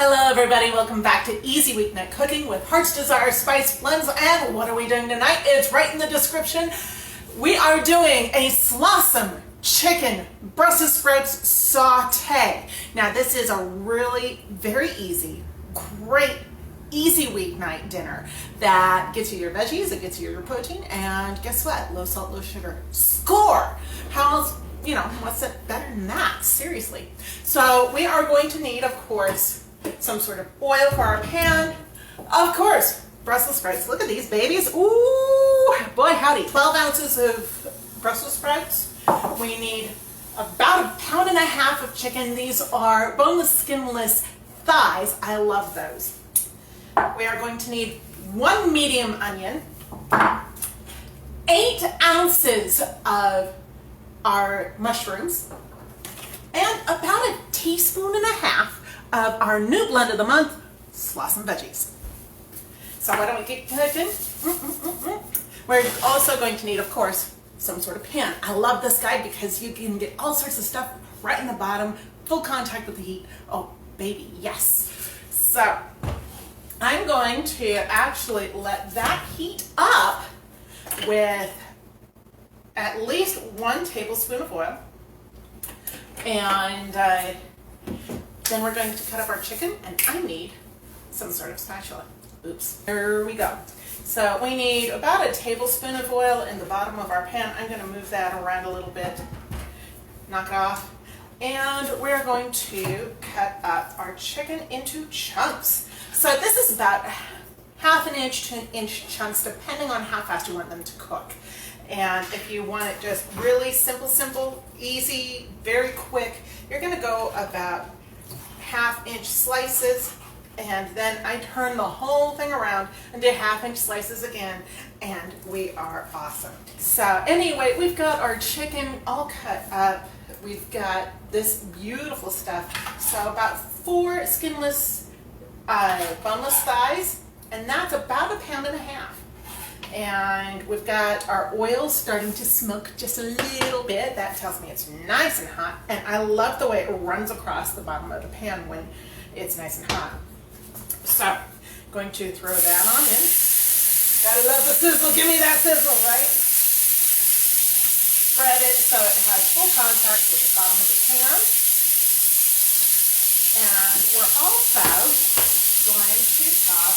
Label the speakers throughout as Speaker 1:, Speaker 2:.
Speaker 1: Hello everybody, welcome back to Easy Weeknight Cooking with Heart's Desire Spice Blends. And what are we doing tonight? It's right in the description. We are doing a Slawsome chicken Brussels sprouts saute. Now this is a really very easy, great, easy weeknight dinner that gets you your veggies, it gets you your protein, and guess what? Low salt, low sugar. Score! How's, what's it better than that? Seriously. So we are going to need, of course, some sort of oil for our pan. Of course, Brussels sprouts. Look at these babies. Ooh, boy howdy. 12 ounces of Brussels sprouts. We need about 1.5 pounds of chicken. These are boneless, skinless thighs. I love those. We are going to need 1 medium onion, 8 ounces of our mushrooms, and about 1.5 teaspoons of our new blend of the month, Slawsome Veggies. So why don't we get cooking? We're also going to need, of course, some sort of pan. I love this guy because you can get all sorts of stuff right in the bottom, full contact with the heat. Oh, baby, yes. So I'm going to actually let that heat up with at least 1 tablespoon of oil. And then we're going to cut up our chicken, and I need some sort of spatula. Oops, there we go. So we need about 1 tablespoon of oil in the bottom of our pan. I'm going to move that around a little bit, knock it off. And we're going to cut up our chicken into chunks. So this is about 1/2 inch to 1 inch chunks, depending on how fast you want them to cook. And if you want it just really simple, easy, very quick, you're going to go about 1/2 inch slices, and then I turn the whole thing around and do 1/2 inch slices again, and we are awesome. So anyway, we've got our chicken all cut up. We've got this beautiful stuff. So about 4 skinless, boneless thighs, and that's about 1.5 pounds. And we've got our oil starting to smoke just a little bit. That tells me it's nice and hot. And I love the way it runs across the bottom of the pan when it's nice and hot. So, going to throw that on in. Gotta love the sizzle. Give me that sizzle, right? Spread it so it has full contact with the bottom of the pan. And we're also going to chop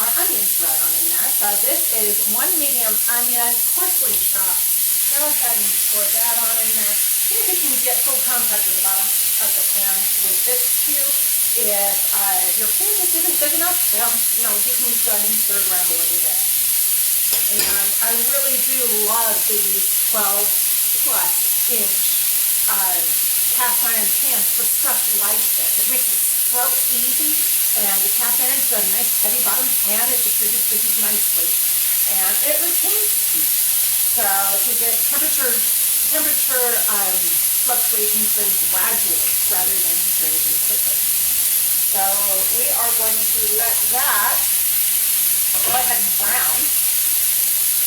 Speaker 1: our onions right on in there. So this is 1 medium onion, coarsely chopped. Go ahead and pour that on in there. See if you can get full contact with the bottom of the pan with this cube. If your pan just isn't big enough, well, you can go ahead and stir it around a little bit. And I really do love these 12+ inch cast iron pans for stuff like this. It makes it so easy. And the cast iron's got a nice heavy bottom pan. It distributes nicely. And it retains heat. So you get temperature fluctuations very gradually rather than very, very quickly. So we are going to let that go ahead and brown.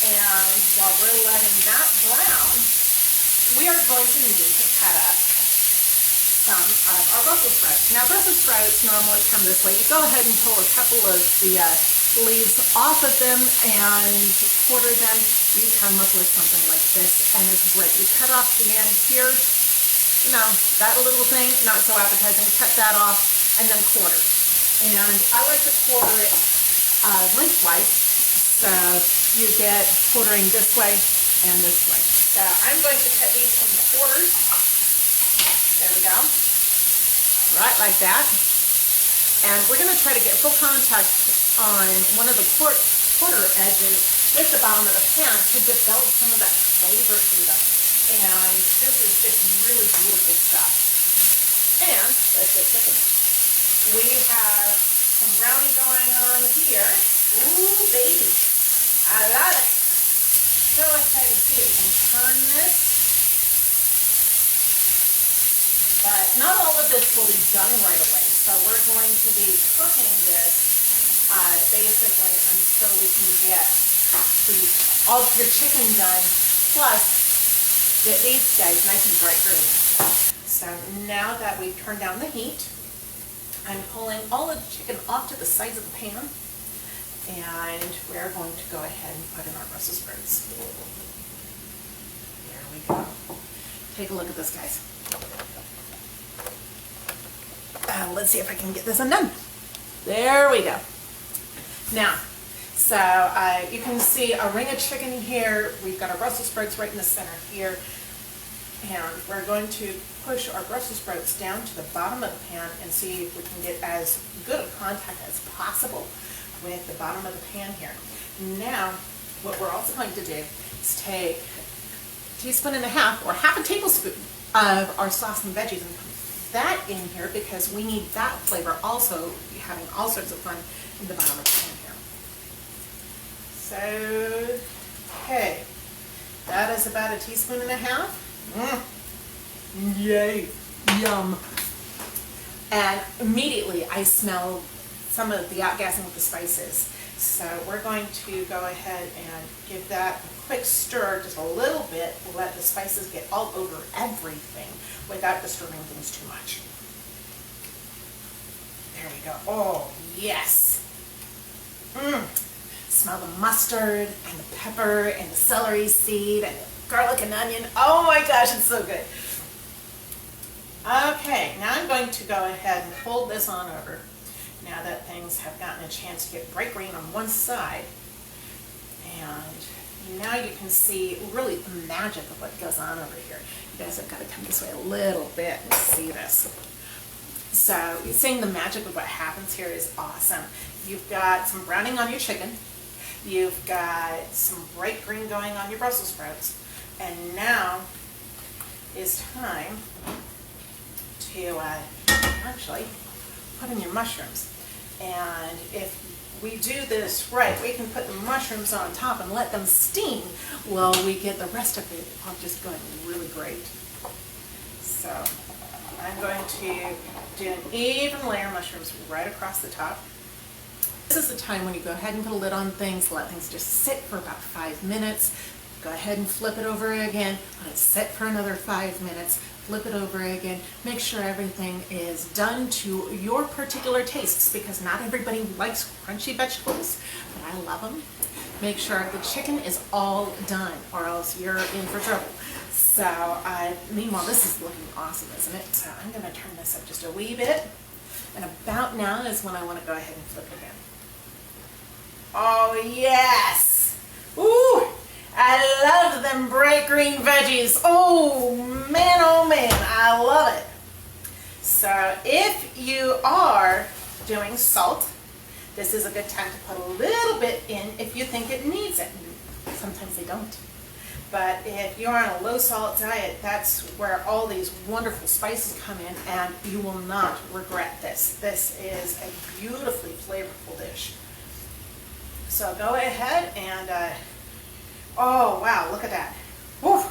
Speaker 1: And while we're letting that brown, we are going to need to cut up some of our Brussels sprouts. Now Brussels sprouts normally come this way. You go ahead and pull a couple of the leaves off of them and quarter them. You come up with something like this, and it's great. You cut off the end here, that little thing, not so appetizing. Cut that off and then quarter. And I like to quarter it lengthwise, so you get quartering this way and this way. So I'm going to cut these in quarters. There we go. Right like that. And we're going to try to get full contact on one of the quarter edges with the bottom of the pan to develop some of that flavor to them. And this is just really beautiful stuff. And let's get cooking. We have some browning going on here. Ooh, baby. I love it. Go ahead and see if you can turn this. But not all of this will be done right away, so we're going to be cooking this basically until we can get all your chicken done, plus get these guys nice and bright green. So now that we've turned down the heat, I'm pulling all of the chicken off to the sides of the pan, and we're going to go ahead and put in our Brussels sprouts. There we go. Take a look at this, guys. Let's see if I can get this undone. There we go. Now, so you can see a ring of chicken here. We've got our Brussels sprouts right in the center here. And we're going to push our Brussels sprouts down to the bottom of the pan and see if we can get as good of contact as possible with the bottom of the pan here. Now, what we're also going to do is take a teaspoon and a half or half a tablespoon of our Slawsome Veggies and put that in here because we need that flavor also having all sorts of fun in the bottom of the pan here. So, okay, that is about a teaspoon and a half. Yay, yum. And immediately I smell some of the outgassing with the spices. So we're going to go ahead and give that a quick stir, just a little bit, let the spices get all over everything without disturbing things too much. There we go. Oh, yes. Smell the mustard and the pepper and the celery seed and the garlic and onion. Oh my gosh, it's so good. Okay, now I'm going to go ahead and fold this on over. Now that things have gotten a chance to get bright green on one side. And now you can see really the magic of what goes on over here. You guys have got to come this way a little bit and see this. So seeing the magic of what happens here is awesome. You've got some browning on your chicken. You've got some bright green going on your Brussels sprouts. And now is time to actually put in your mushrooms. And if we do this right, we can put the mushrooms on top and let them steam while we get the rest of it all just going really great. So I'm going to do an even layer of mushrooms right across the top. This is the time when you go ahead and put a lid on things, let things just sit for about 5 minutes. Go ahead and flip it over again, let it sit for another 5 minutes, flip it over again. Make sure everything is done to your particular tastes because not everybody likes crunchy vegetables, but I love them. Make sure the chicken is all done or else you're in for trouble. So meanwhile, this is looking awesome, isn't it? So I'm going to turn this up just a wee bit. And about now is when I want to go ahead and flip it again. Oh yes! Ooh! I love them bright green veggies. Oh man, I love it. So if you are doing salt, this is a good time to put a little bit in if you think it needs it. Sometimes they don't. But if you're on a low salt diet, that's where all these wonderful spices come in and you will not regret this. This is a beautifully flavorful dish. So go ahead and oh wow, look at that. Woo.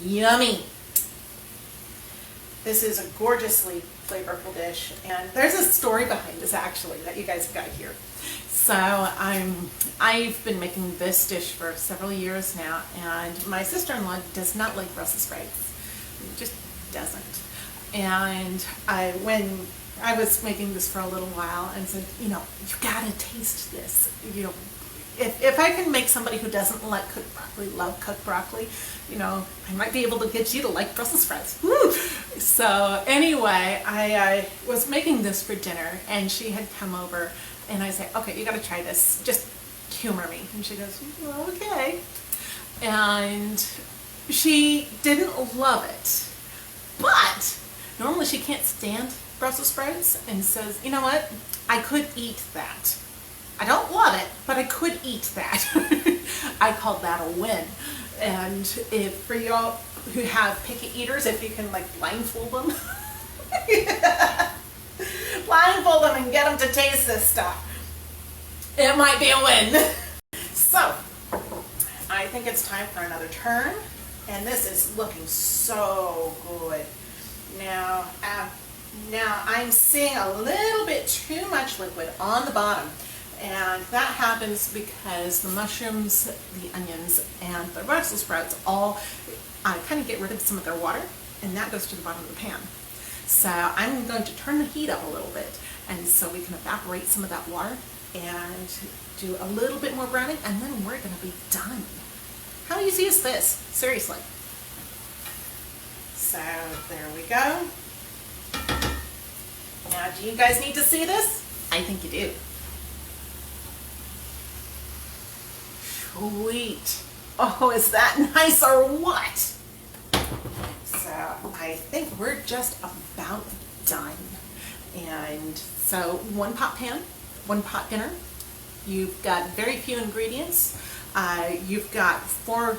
Speaker 1: Yummy. This is a gorgeously flavorful dish, and there's a story behind this actually that you guys have got here. So I've been making this dish for several years now, and my sister-in-law does not like Brussels sprouts. Just doesn't. And when I was making this for a little while and said, you know, you gotta taste this. You know, if I can make somebody who doesn't like cooked broccoli love cooked broccoli, you know, I might be able to get you to like Brussels sprouts. Woo! So anyway, I was making this for dinner, and she had come over, and I said, okay, you gotta try this. Just humor me. And she goes, well, okay. And she didn't love it, but normally she can't stand Brussels sprouts and says, you know what, I could eat that. I don't love it, but I could eat that. I called that a win. And if for y'all who have picky eaters, if you can like blindfold them, blindfold them and get them to taste this stuff, it might be a win. So I think it's time for another turn, and this is looking so good. Now I'm seeing a little bit too much liquid on the bottom, and that happens because the mushrooms, the onions, and the Brussels sprouts all kind of get rid of some of their water, and that goes to the bottom of the pan. So I'm going to turn the heat up a little bit, and so we can evaporate some of that water and do a little bit more browning, and then we're going to be done. How easy is this? Seriously. So there we go. Now, do you guys need to see this? I think you do. Sweet. Oh, is that nice or what? So I think we're just about done. And so 1 pot pan, 1 pot dinner. You've got very few ingredients. You've got 4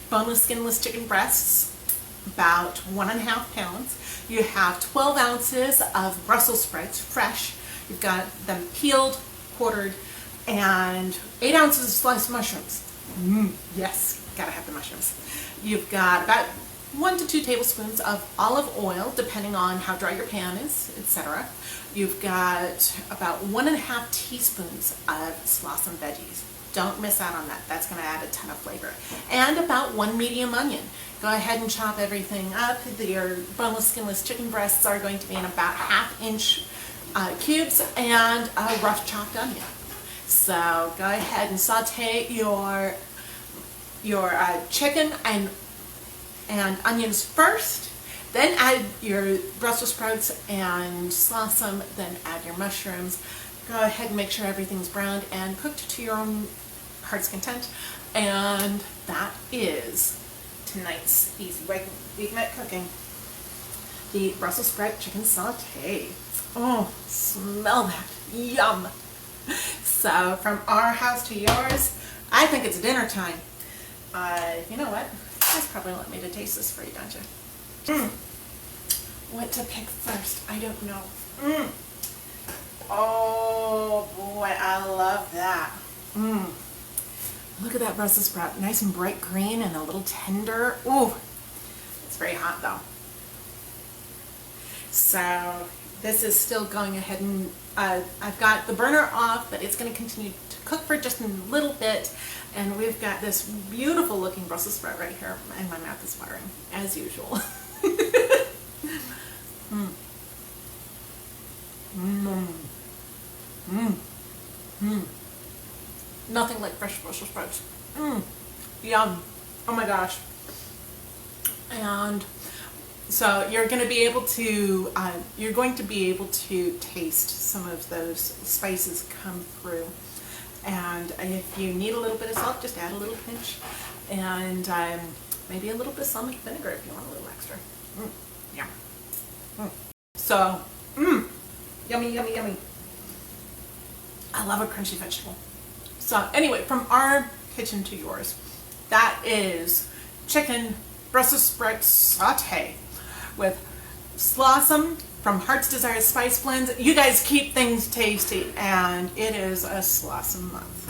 Speaker 1: boneless, skinless chicken breasts, about 1.5 pounds. You have 12 ounces of Brussels sprouts, fresh. You've got them peeled, quartered, and 8 ounces of sliced mushrooms. Yes, gotta have the mushrooms. You've got about 1 to 2 tablespoons of olive oil, depending on how dry your pan is, etc. You've got about 1.5 teaspoons of Slawsome Veggies. Don't miss out on that. That's going to add a ton of flavor. And about 1 medium onion. Go ahead and chop everything up. Your boneless, skinless chicken breasts are going to be in about 1/2 inch cubes, and a rough chopped onion. So go ahead and saute your chicken and onions first. Then add your Brussels sprouts and Slawsome. Then add your mushrooms. Go ahead and make sure everything's browned and cooked to your own heart's content. And that is tonight's easy weeknight cooking. The Brussels sprout chicken saute. Oh, smell that. Yum. So from our house to yours, I think it's dinner time. You know what? You guys probably want me to taste this for you, don't you? What to pick first? I don't know. Oh boy, I love that. Look at that Brussels sprout, nice and bright green and a little tender. Ooh, it's very hot though. So this is still going ahead and I've got the burner off, but it's going to continue to cook for just a little bit. And we've got this beautiful looking Brussels sprout right here, and my mouth is watering as usual. Nothing like fresh Brussels sprouts. Yum. Oh my gosh. And so you're going to be able to taste some of those spices come through. And if you need a little bit of salt, just add a little pinch, and maybe a little bit of balsamic vinegar if you want a little extra. Yum. So, yummy, yummy, yummy. I love a crunchy vegetable. So anyway, from our kitchen to yours, that is chicken Brussels sprout saute with Slawsome from Heart's Desire Spice Blends. You guys keep things tasty, and it is a Slawsome month.